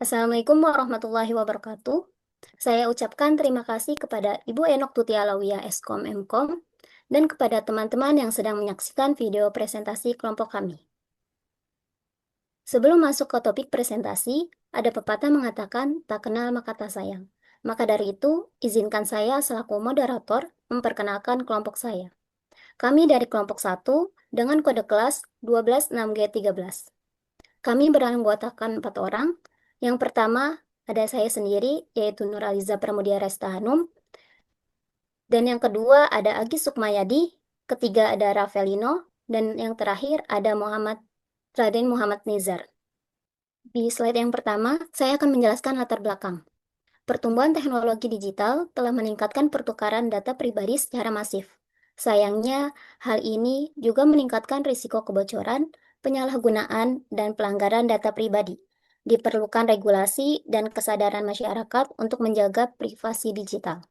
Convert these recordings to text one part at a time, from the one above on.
Assalamualaikum warahmatullahi wabarakatuh. Saya ucapkan terima kasih kepada Ibu Enok Tuti Alawiyah Eskom Mkom dan kepada teman-teman yang sedang menyaksikan video presentasi kelompok kami. Sebelum masuk ke topik presentasi, ada pepatah mengatakan tak kenal maka tak sayang. Maka dari itu, izinkan saya selaku moderator memperkenalkan kelompok saya. Kami dari kelompok 1 dengan kode kelas 126G13. Kami beranggotakan 4 orang. Yang pertama ada saya sendiri, yaitu Nuraliza Pramudia Resta Hanum. Dan yang kedua ada Agis Sukmayadi. Ketiga ada Ravelino. Dan yang terakhir ada Raden Muhammad Nizar. Di slide yang pertama, saya akan menjelaskan latar belakang. Pertumbuhan teknologi digital telah meningkatkan pertukaran data pribadi secara masif. Sayangnya, hal ini juga meningkatkan risiko kebocoran, penyalahgunaan, dan pelanggaran data pribadi. Diperlukan regulasi dan kesadaran masyarakat untuk menjaga privasi digital.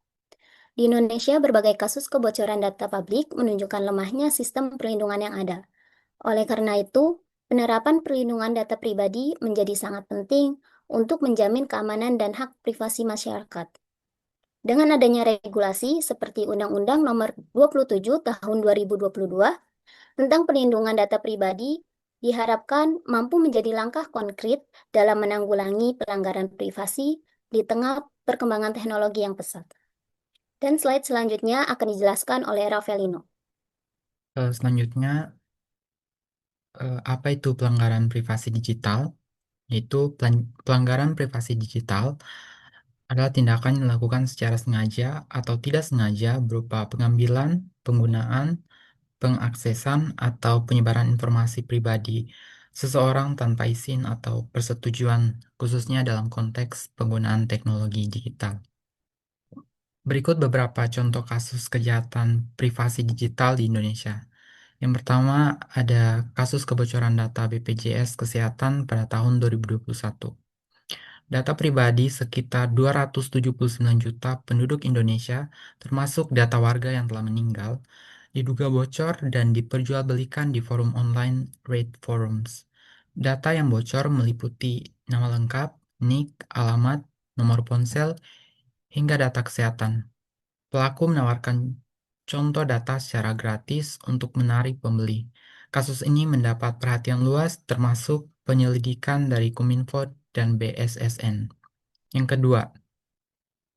Di Indonesia, berbagai kasus kebocoran data publik menunjukkan lemahnya sistem perlindungan yang ada. Oleh karena itu, penerapan perlindungan data pribadi menjadi sangat penting untuk menjamin keamanan dan hak privasi masyarakat. Dengan adanya regulasi seperti Undang-Undang Nomor 27 Tahun 2022 tentang perlindungan data pribadi, diharapkan mampu menjadi langkah konkret dalam menanggulangi pelanggaran privasi di tengah perkembangan teknologi yang pesat. Dan slide selanjutnya akan dijelaskan oleh Ravelino. Selanjutnya, apa itu pelanggaran privasi digital? Yaitu pelanggaran privasi digital adalah tindakan yang dilakukan secara sengaja atau tidak sengaja berupa pengambilan, penggunaan, pengaksesan, atau penyebaran informasi pribadi seseorang tanpa izin atau persetujuan, khususnya dalam konteks penggunaan teknologi digital. Berikut beberapa contoh kasus kejahatan privasi digital di Indonesia. Yang pertama, ada kasus kebocoran data BPJS Kesehatan pada tahun 2021. Data pribadi sekitar 279 juta penduduk Indonesia, termasuk data warga yang telah meninggal, diduga bocor dan diperjualbelikan di forum online Rate Forums. Data yang bocor meliputi nama lengkap, NIK, alamat, nomor ponsel, hingga data kesehatan. Pelaku menawarkan contoh data secara gratis untuk menarik pembeli. Kasus ini mendapat perhatian luas, termasuk penyelidikan dari Kominfo dan BSSN. Yang kedua,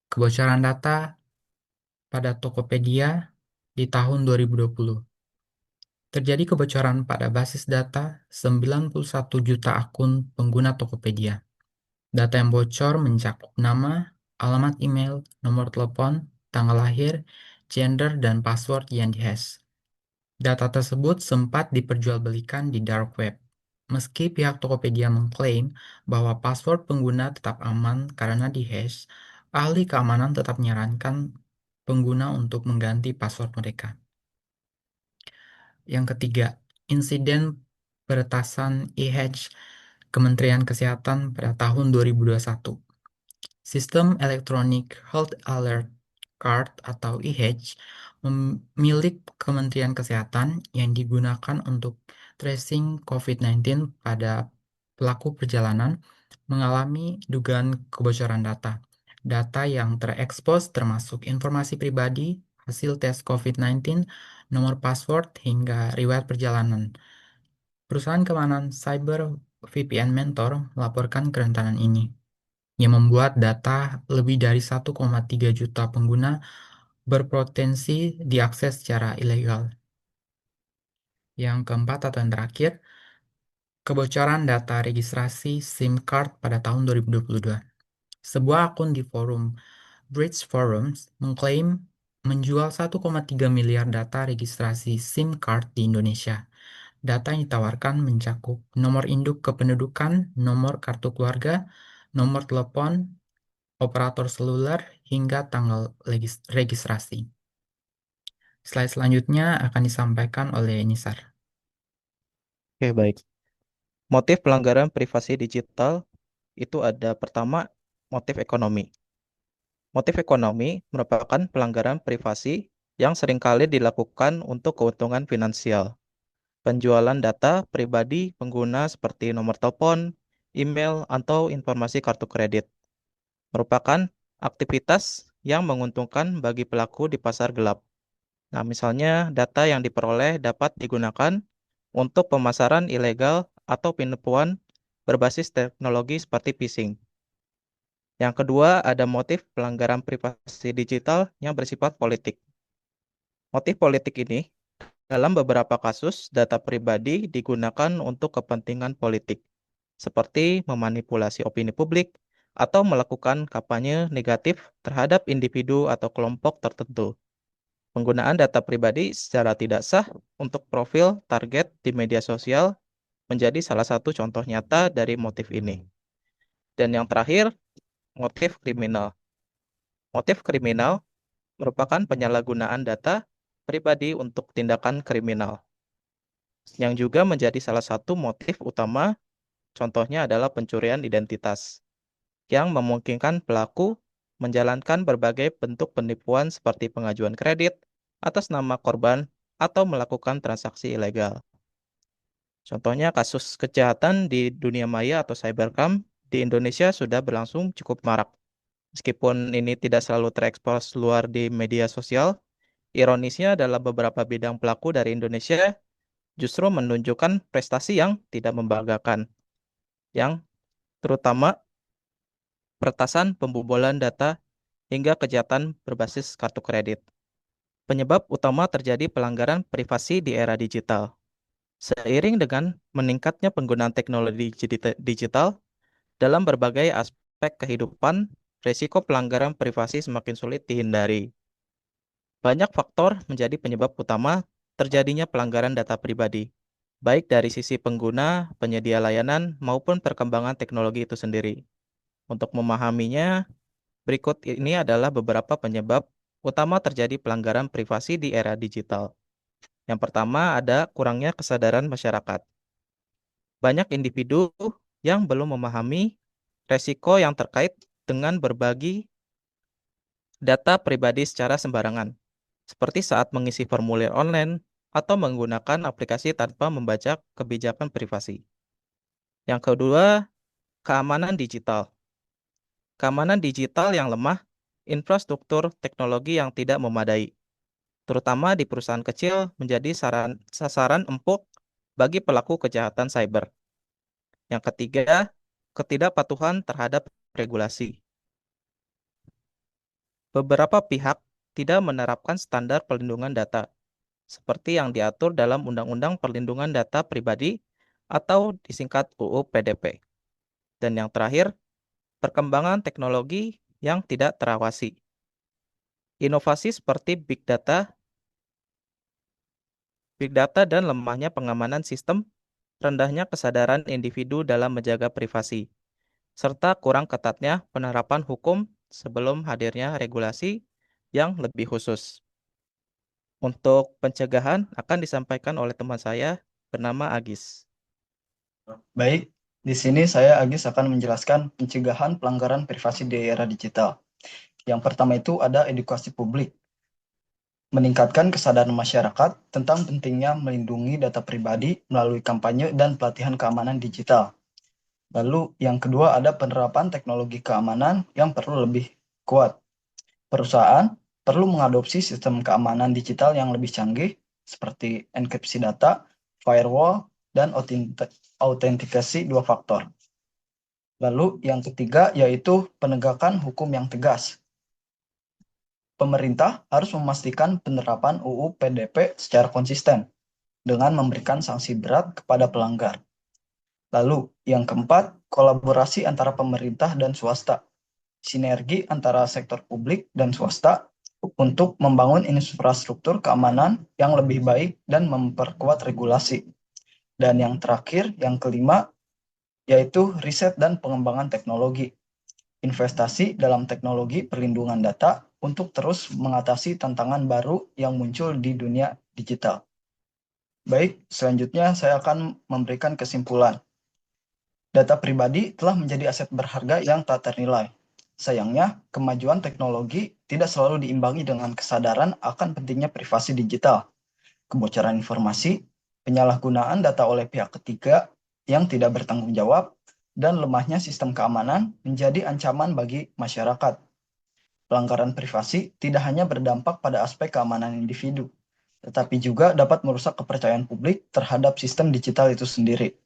kebocoran data pada Tokopedia di tahun 2020. Terjadi kebocoran pada basis data 91 juta akun pengguna Tokopedia. Data yang bocor mencakup nama, alamat email, nomor telepon, tanggal lahir, gender, dan password yang dihash. Data tersebut sempat diperjualbelikan di dark web. Meski pihak Tokopedia mengklaim bahwa password pengguna tetap aman karena dihash, ahli keamanan tetap menyarankan pengguna untuk mengganti password mereka. Yang ketiga, insiden peretasan e-hash Kementerian Kesehatan pada tahun 2021. Sistem Electronic Health Alert Card atau EH milik Kementerian Kesehatan yang digunakan untuk tracing COVID-19 pada pelaku perjalanan mengalami dugaan kebocoran data. Data yang terekspos termasuk informasi pribadi, hasil tes COVID-19, nomor password, hingga riwayat perjalanan. Perusahaan keamanan cyber VPN Mentor melaporkan kerentanan ini yang membuat data lebih dari 1,3 juta pengguna berpotensi diakses secara ilegal. Yang keempat atau yang terakhir, kebocoran data registrasi SIM card pada tahun 2022. Sebuah akun di forum Bridge Forums mengklaim menjual 1,3 miliar data registrasi SIM card di Indonesia. Data yang ditawarkan mencakup nomor induk kependudukan, nomor kartu keluarga, nomor telepon, operator seluler, hingga tanggal registrasi. Slide selanjutnya akan disampaikan oleh Nisar. Oke, baik. Motif pelanggaran privasi digital itu ada pertama, motif ekonomi. Motif ekonomi merupakan pelanggaran privasi yang seringkali dilakukan untuk keuntungan finansial. Penjualan data pribadi pengguna seperti nomor telepon, email, atau informasi kartu kredit. Merupakan aktivitas yang menguntungkan bagi pelaku di pasar gelap. Nah, misalnya data yang diperoleh dapat digunakan untuk pemasaran ilegal atau penipuan berbasis teknologi seperti phishing. Yang kedua, ada motif pelanggaran privasi digital yang bersifat politik. Motif politik ini, dalam beberapa kasus, data pribadi digunakan untuk kepentingan politik, seperti memanipulasi opini publik atau melakukan kampanye negatif terhadap individu atau kelompok tertentu. Penggunaan data pribadi secara tidak sah untuk profil target di media sosial menjadi salah satu contoh nyata dari motif ini. Dan yang terakhir, motif kriminal. Motif kriminal merupakan penyalahgunaan data pribadi untuk tindakan kriminal, yang juga menjadi salah satu motif utama. Contohnya adalah pencurian identitas, yang memungkinkan pelaku menjalankan berbagai bentuk penipuan seperti pengajuan kredit atas nama korban atau melakukan transaksi ilegal. Contohnya kasus kejahatan di dunia maya atau cybercrime di Indonesia sudah berlangsung cukup marak. Meskipun ini tidak selalu terekspos luar di media sosial, ironisnya dalam beberapa bidang pelaku dari Indonesia justru menunjukkan prestasi yang tidak membanggakan, yang terutama peretasan pembobolan data hingga kejahatan berbasis kartu kredit. Penyebab utama terjadi pelanggaran privasi di era digital. Seiring dengan meningkatnya penggunaan teknologi digital dalam berbagai aspek kehidupan, risiko pelanggaran privasi semakin sulit dihindari. Banyak faktor menjadi penyebab utama terjadinya pelanggaran data pribadi, baik dari sisi pengguna, penyedia layanan, maupun perkembangan teknologi itu sendiri. Untuk memahaminya, berikut ini adalah beberapa penyebab utama terjadi pelanggaran privasi di era digital. Yang pertama ada kurangnya kesadaran masyarakat. Banyak individu yang belum memahami resiko yang terkait dengan berbagi data pribadi secara sembarangan, seperti saat mengisi formulir online atau menggunakan aplikasi tanpa membaca kebijakan privasi. Yang kedua, keamanan digital. Keamanan digital yang lemah, infrastruktur teknologi yang tidak memadai, terutama di perusahaan kecil menjadi sasaran empuk bagi pelaku kejahatan cyber. Yang ketiga, ketidakpatuhan terhadap regulasi. Beberapa pihak tidak menerapkan standar perlindungan data, seperti yang diatur dalam Undang-Undang Perlindungan Data Pribadi atau disingkat UU PDP. Dan yang terakhir, perkembangan teknologi yang tidak terawasi. Inovasi seperti big data dan lemahnya pengamanan sistem, rendahnya kesadaran individu dalam menjaga privasi, serta kurang ketatnya penerapan hukum sebelum hadirnya regulasi yang lebih khusus. Untuk pencegahan akan disampaikan oleh teman saya bernama Agis. Baik, di sini saya Agis akan menjelaskan pencegahan pelanggaran privasi di era digital. Yang pertama itu ada edukasi publik. Meningkatkan kesadaran masyarakat tentang pentingnya melindungi data pribadi melalui kampanye dan pelatihan keamanan digital. Lalu yang kedua ada penerapan teknologi keamanan yang perlu lebih kuat. Perusahaan perlu mengadopsi sistem keamanan digital yang lebih canggih seperti enkripsi data, firewall, dan autentikasi dua faktor. Lalu yang ketiga yaitu penegakan hukum yang tegas. Pemerintah harus memastikan penerapan UU PDP secara konsisten dengan memberikan sanksi berat kepada pelanggar. Lalu yang keempat, kolaborasi antara pemerintah dan swasta. Sinergi antara sektor publik dan swasta untuk membangun infrastruktur keamanan yang lebih baik dan memperkuat regulasi. Dan yang terakhir, yang kelima, yaitu riset dan pengembangan teknologi. Investasi dalam teknologi perlindungan data untuk terus mengatasi tantangan baru yang muncul di dunia digital. Baik, selanjutnya saya akan memberikan kesimpulan. Data pribadi telah menjadi aset berharga yang tak ternilai. Sayangnya, kemajuan teknologi tidak selalu diimbangi dengan kesadaran akan pentingnya privasi digital. Kebocoran informasi, penyalahgunaan data oleh pihak ketiga yang tidak bertanggung jawab, dan lemahnya sistem keamanan menjadi ancaman bagi masyarakat. Pelanggaran privasi tidak hanya berdampak pada aspek keamanan individu, tetapi juga dapat merusak kepercayaan publik terhadap sistem digital itu sendiri.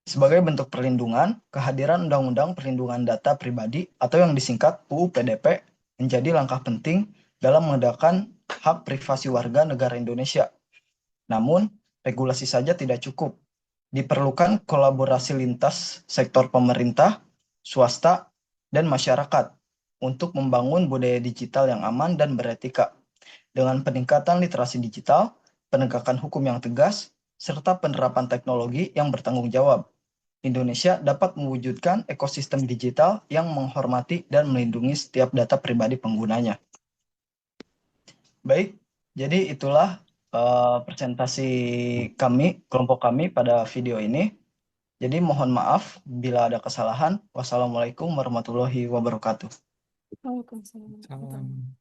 Sebagai bentuk perlindungan, kehadiran Undang-Undang Perlindungan Data Pribadi atau yang disingkat UU PDP menjadi langkah penting dalam menegakkan hak privasi warga negara Indonesia. Namun, regulasi saja tidak cukup. Diperlukan kolaborasi lintas sektor pemerintah, swasta, dan masyarakat untuk membangun budaya digital yang aman dan beretika. Dengan peningkatan literasi digital, penegakan hukum yang tegas, serta penerapan teknologi yang bertanggung jawab, Indonesia dapat mewujudkan ekosistem digital yang menghormati dan melindungi setiap data pribadi penggunanya. Baik, jadi itulah presentasi kami, kelompok kami pada video ini. Jadi mohon maaf bila ada kesalahan. Wassalamualaikum warahmatullahi wabarakatuh. Waalaikumsalam. Salam.